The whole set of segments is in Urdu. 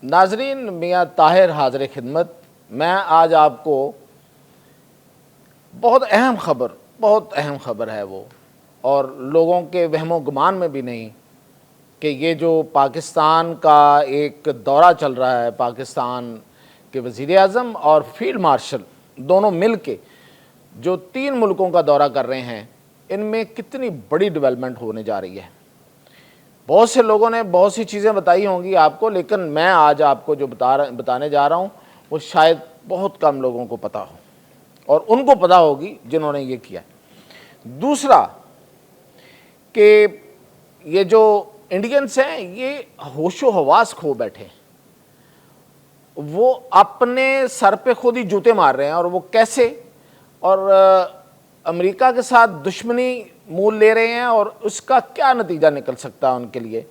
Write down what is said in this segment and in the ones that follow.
ناظرین، میاں طاہر حاضر خدمت۔ میں آج آپ کو بہت اہم خبر ہے وہ، اور لوگوں کے وہم و گمان میں بھی نہیں کہ یہ جو پاکستان کا ایک دورہ چل رہا ہے، پاکستان کے وزیر اعظم اور فیلڈ مارشل دونوں مل کے جو 3 ملکوں کا دورہ کر رہے ہیں، ان میں کتنی بڑی ڈیولپمنٹ ہونے جا رہی ہے۔ بہت سے لوگوں نے بہت سی چیزیں بتائی ہوں گی آپ کو، لیکن میں آج آپ کو جو بتانے جا رہا ہوں وہ شاید بہت کم لوگوں کو پتہ ہو، اور ان کو پتہ ہوگی جنہوں نے یہ کیا۔ دوسرا کہ یہ جو انڈینز ہیں یہ ہوش و حواس کھو بیٹھے ہیں، وہ اپنے سر پہ خود ہی جوتے مار رہے ہیں، اور وہ کیسے؟ اور امریکہ کے ساتھ دشمنی مول لے رہے ہیں، اور اس کا کیا نتیجہ نکل سکتا ہے ان کے لیے،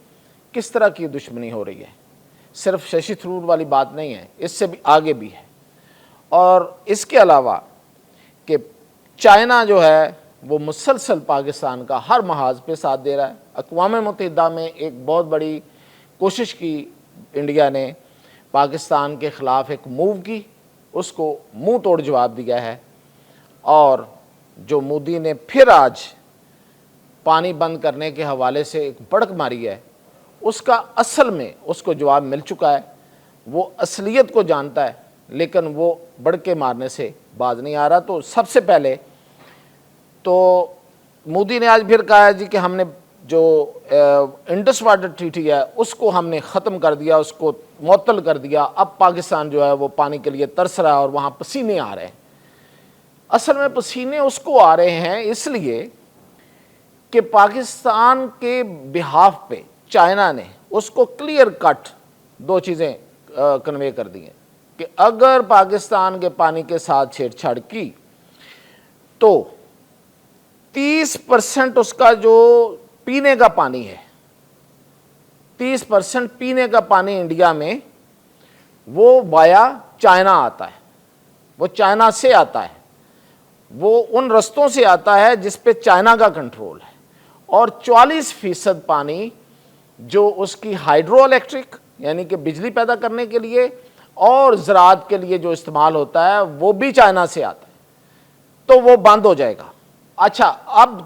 کس طرح کی دشمنی ہو رہی ہے۔ صرف ششی تھرور والی بات نہیں ہے، اس سے بھی آگے بھی ہے۔ اور اس کے علاوہ کہ چائنا جو ہے وہ مسلسل پاکستان کا ہر محاذ پہ ساتھ دے رہا ہے۔ اقوام متحدہ میں ایک بہت بڑی کوشش کی انڈیا نے، پاکستان کے خلاف ایک موو کی، اس کو منہ توڑ جواب دیا ہے، اور جو مودی نے پھر آج پانی بند کرنے کے حوالے سے ایک بڑک ماری ہے، اس کا اصل میں اس کو جواب مل چکا ہے۔ وہ اصلیت کو جانتا ہے، لیکن وہ بڑکے مارنے سے باز نہیں آ رہا۔ تو سب سے پہلے تو مودی نے آج پھر کہا ہے جی کہ ہم نے جو انڈس واٹر ٹریٹی ہے اس کو ہم نے ختم کر دیا، اس کو معطل کر دیا۔ اب پاکستان جو ہے وہ پانی کے لیے ترس رہا ہے، اور وہاں پسینے آ رہے ہیں۔ اصل میں پسینے اس کو آ رہے ہیں اس لیے کہ پاکستان کے بہاف پہ چائنا نے اس کو کلیئر کٹ 2 چیزیں کنوے کر دی ہیں کہ اگر پاکستان کے پانی کے ساتھ چھیڑ چھاڑ کی تو 30% اس کا جو پینے کا پانی ہے، 30% پینے کا پانی انڈیا میں وہ وایا چائنا آتا ہے، وہ چائنا سے آتا ہے، وہ ان رستوں سے آتا ہے جس پہ چائنا کا کنٹرول ہے۔ اور 44% پانی جو اس کی ہائیڈرو الیکٹرک یعنی کہ بجلی پیدا کرنے کے لیے اور زراعت کے لیے جو استعمال ہوتا ہے وہ بھی چائنا سے آتا ہے، تو وہ بند ہو جائے گا۔ اچھا، اب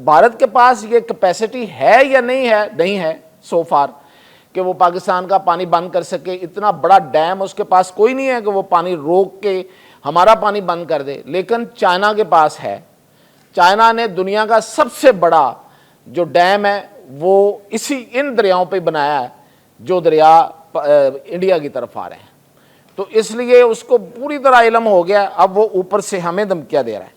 بھارت کے پاس یہ کیپیسٹی ہے یا نہیں ہے سو فار کہ وہ پاکستان کا پانی بند کر سکے۔ اتنا بڑا ڈیم اس کے پاس کوئی نہیں ہے کہ وہ پانی روک کے ہمارا پانی بند کر دے، لیکن چائنا کے پاس ہے۔ چائنا نے دنیا کا سب سے بڑا جو ڈیم ہے وہ ان دریاؤں پہ بنایا ہے، جو دریا انڈیا کی طرف آ رہے ہیں۔ تو اس لیے اس کو پوری طرح علم ہو گیا، اب وہ اوپر سے ہمیں دھمکیاں دے رہا ہے۔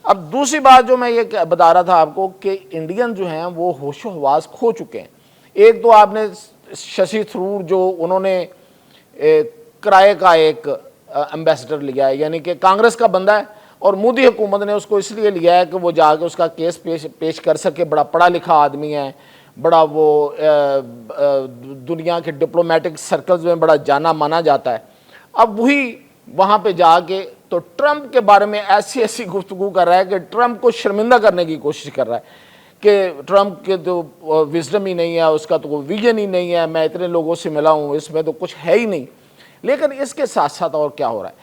اب دوسری بات جو میں یہ بتا رہا تھا آپ کو کہ انڈین جو ہیں وہ ہوش و حواس کھو چکے ہیں۔ ایک تو آپ نے ششی تھرور جو انہوں نے کرائے کا ایک ایمبیسڈر لیا ہے، یعنی کہ کانگریس کا بندہ ہے، اور مودی حکومت نے اس کو اس لیے لیا ہے کہ وہ جا کے اس کا کیس پیش کر سکے۔ بڑا پڑھا لکھا آدمی ہے، بڑا وہ دنیا کے ڈپلومیٹک سرکلز میں بڑا جانا مانا جاتا ہے۔ اب وہی وہاں پہ جا کے تو ٹرمپ کے بارے میں ایسی گفتگو کر رہا ہے کہ ٹرمپ کو شرمندہ کرنے کی کوشش کر رہا ہے کہ ٹرمپ کے تو وزڈم ہی نہیں ہے، اس کا تو کوئی ویژن ہی نہیں ہے، میں اتنے لوگوں سے ملا ہوں، اس میں تو کچھ ہے ہی نہیں۔ لیکن اس کے ساتھ ساتھ اور کیا ہو رہا ہے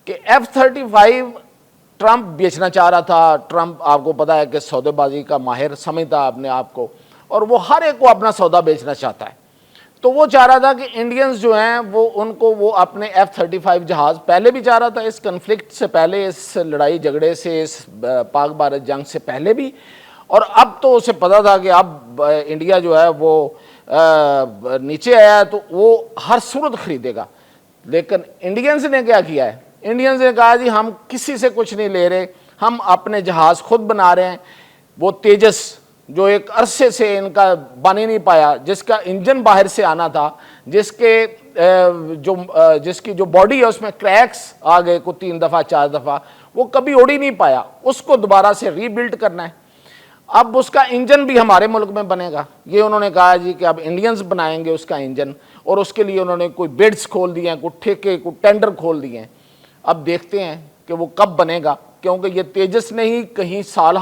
کہ F-35 ٹرمپ بیچنا چاہ رہا تھا۔ ٹرمپ آپ کو پتا ہے کہ سودے بازی کا ماہر سمجھتا اپنے آپ کو، اور وہ ہر ایک کو اپنا سودا بیچنا چاہتا ہے۔ تو وہ چاہ رہا تھا کہ انڈینز جو ہیں وہ اپنے F-35 جہاز پہلے بھی چاہ رہا تھا، اس کنفلکٹ سے پہلے، اس لڑائی جھگڑے سے، اس پاک بھارت جنگ سے پہلے بھی، اور اب تو اسے پتا تھا کہ اب انڈیا جو ہے وہ نیچے آیا ہے تو وہ ہر صورت خریدے گا۔ لیکن انڈینز نے کیا کیا ہے؟ انڈینز نے کہا جی ہم کسی سے کچھ نہیں لے رہے، ہم اپنے جہاز خود بنا رہے ہیں۔ وہ تیجس جو ایک عرصے سے ان کا بن ہی نہیں پایا، جس کا انجن باہر سے آنا تھا، جس کی جو باڈی ہے اس میں کریکس آ گئے کو 3 دفعہ 4 دفعہ، وہ کبھی اڑ ہی نہیں پایا، اس کو دوبارہ سے ری بلڈ کرنا ہے۔ اب اس کا انجن بھی ہمارے ملک میں بنے گا۔ یہ انہوں نے کہا جی کہ اب انڈینز بنائیں گے اس کا انجن، اور اس کے لیے انہوں نے کوئی بیڈز کھول دیے ہیں، کوئی ٹھیکے، کوئی ٹینڈر کھول دیے ہیں۔ اب دیکھتے ہیں کہ وہ کب بنے گا، کیونکہ یہ تیجس نے ہی کہیں سال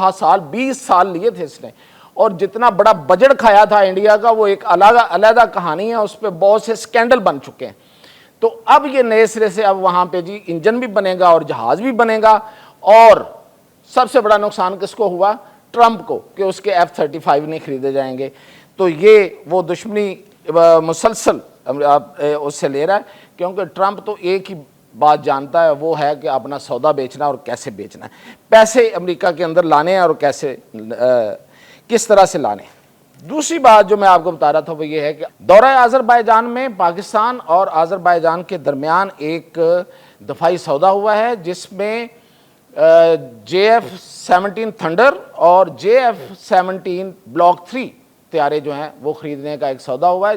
20 سال لیے تھے اس نے، اور جتنا بڑا بجٹ کھایا تھا انڈیا کا وہ ایک علیحدہ کہانی ہے، اس پہ بہت سے سکینڈل بن چکے ہیں۔ تو اب یہ نئے سرے سے اب وہاں پہ جی انجن بھی بنے گا اور جہاز بھی بنے گا، اور سب سے بڑا نقصان کس کو ہوا؟ ٹرمپ کو، کہ اس کے F-35 نہیں خریدے جائیں گے۔ تو یہ وہ دشمنی مسلسل اس سے لے رہا ہے، کیونکہ ٹرمپ تو ایک ہی بات جانتا ہے، وہ ہے کہ اپنا سودا بیچنا اور کیسے بیچنا ہے، پیسے امریکہ کے اندر لانے ہیں اور کیسے کس طرح سے لانے ہیں۔ دوسری بات جو میں آپ کو بتا رہا تھا وہ یہ ہے کہ دورہ آذربائیجان میں پاکستان اور آذربائیجان کے درمیان ایک دفاعی سودا ہوا ہے، جس میں JF-17 تھنڈر اور JF-17 بلاک 3 طیارے جو ہیں وہ خریدنے کا ایک سودا ہوا ہے،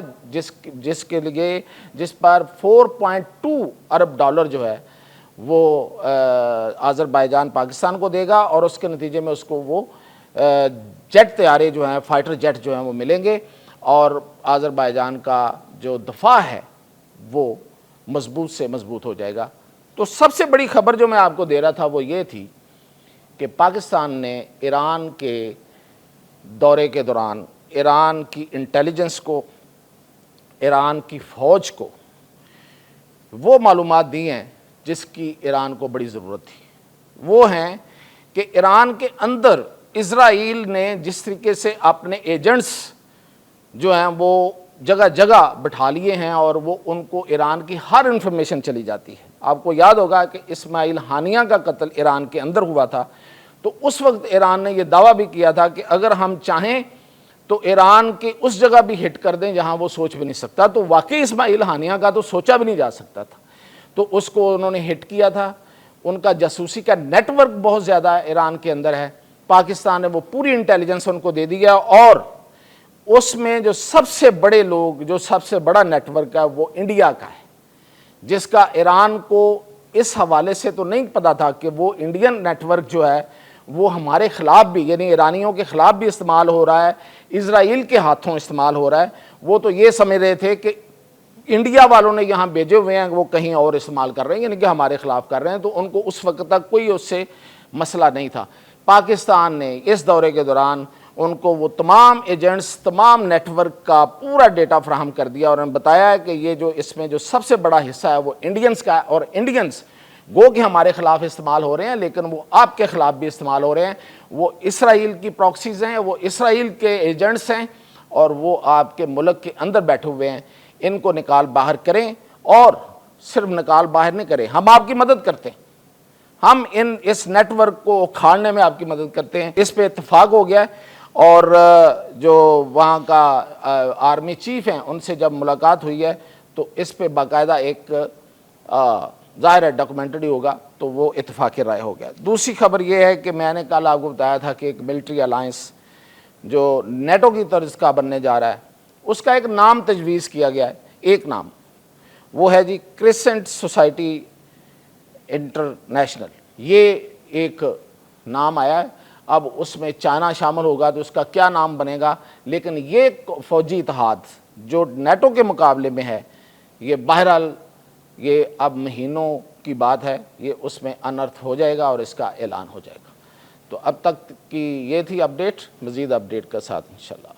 جس کے لیے جس پر $4.2 ارب جو ہے وہ آذربائیجان پاکستان کو دے گا، اور اس کے نتیجے میں اس کو وہ جیٹ طیارے جو ہیں، فائٹر جیٹ جو ہیں وہ ملیں گے، اور آذربائیجان کا جو دفاع ہے وہ مضبوط سے مضبوط ہو جائے گا۔ تو سب سے بڑی خبر جو میں آپ کو دے رہا تھا وہ یہ تھی کہ پاکستان نے ایران کے دورے کے دوران ایران کی انٹیلیجنس کو، ایران کی فوج کو وہ معلومات دی ہیں جس کی ایران کو بڑی ضرورت تھی۔ وہ ہیں کہ ایران کے اندر اسرائیل نے جس طریقے سے اپنے ایجنٹس جو ہیں وہ جگہ جگہ بٹھا لیے ہیں، اور وہ ان کو ایران کی ہر انفارمیشن چلی جاتی ہے۔ آپ کو یاد ہوگا کہ اسماعیل ہانیہ کا قتل ایران کے اندر ہوا تھا، تو اس وقت ایران نے یہ دعویٰ بھی کیا تھا کہ اگر ہم چاہیں تو ایران کے اس جگہ بھی ہٹ کر دیں جہاں وہ سوچ بھی نہیں سکتا۔ تو واقعی اسماعیل ہانیہ کا تو سوچا بھی نہیں جا سکتا تھا، تو اس کو انہوں نے ہٹ کیا تھا۔ ان کا جاسوسی کا نیٹ ورک بہت زیادہ ایران کے اندر ہے، پاکستان نے وہ پوری انٹیلیجنس ان کو دے دیا، اور اس میں جو سب سے بڑے لوگ، جو سب سے بڑا نیٹ ورک ہے وہ انڈیا کا ہے، جس کا ایران کو اس حوالے سے تو نہیں پتا تھا کہ وہ انڈین نیٹ ورک جو ہے وہ ہمارے خلاف بھی، یعنی ایرانیوں کے خلاف بھی استعمال ہو رہا ہے، اسرائیل کے ہاتھوں استعمال ہو رہا ہے۔ وہ تو یہ سمجھ رہے تھے کہ انڈیا والوں نے یہاں بھیجے ہوئے ہیں، وہ کہیں اور استعمال کر رہے ہیں، یعنی کہ ہمارے خلاف کر رہے ہیں، تو ان کو اس وقت تک کوئی اس سے مسئلہ نہیں تھا۔ پاکستان نے اس دورے کے دوران ان کو وہ تمام ایجنٹس، تمام نیٹ ورک کا پورا ڈیٹا فراہم کر دیا، اور انہوں نے بتایا ہے کہ یہ جو اس میں جو سب سے بڑا حصہ ہے وہ انڈینز کا ہے، اور انڈینز گو کہ ہمارے خلاف استعمال ہو رہے ہیں، لیکن وہ آپ کے خلاف بھی استعمال ہو رہے ہیں۔ وہ اسرائیل کی پراکسیز ہیں، وہ اسرائیل کے ایجنٹس ہیں، اور وہ آپ کے ملک کے اندر بیٹھے ہوئے ہیں۔ ان کو نکال باہر کریں، اور صرف نکال باہر نہیں کریں، ہم آپ کی مدد کرتے ہیں، ہم اس نیٹ ورک کو اکھاڑنے میں آپ کی مدد کرتے ہیں۔ اس پہ اتفاق ہو گیا ہے، اور جو وہاں کا آرمی چیف ہیں ان سے جب ملاقات ہوئی ہے تو اس پہ باقاعدہ ایک ظاہر ہے ڈاکومنٹری ہوگا، تو وہ اتفاق رائے ہو گیا۔ دوسری خبر یہ ہے کہ میں نے کل آپ کو بتایا تھا کہ ایک ملٹری الائنس جو نیٹو کی طرز کا بننے جا رہا ہے، اس کا ایک نام تجویز کیا گیا ہے، ایک نام، وہ ہے جی کرسنٹ سوسائٹی انٹرنیشنل۔ یہ ایک نام آیا ہے، اب اس میں چائنا شامل ہوگا تو اس کا کیا نام بنے گا، لیکن یہ فوجی اتحاد جو نیٹو کے مقابلے میں ہے، یہ بہرحال یہ اب مہینوں کی بات ہے، یہ اس میں انرتھ ہو جائے گا اور اس کا اعلان ہو جائے گا۔ تو اب تک کی یہ تھی اپڈیٹ، مزید اپڈیٹ کے ساتھ انشاءاللہ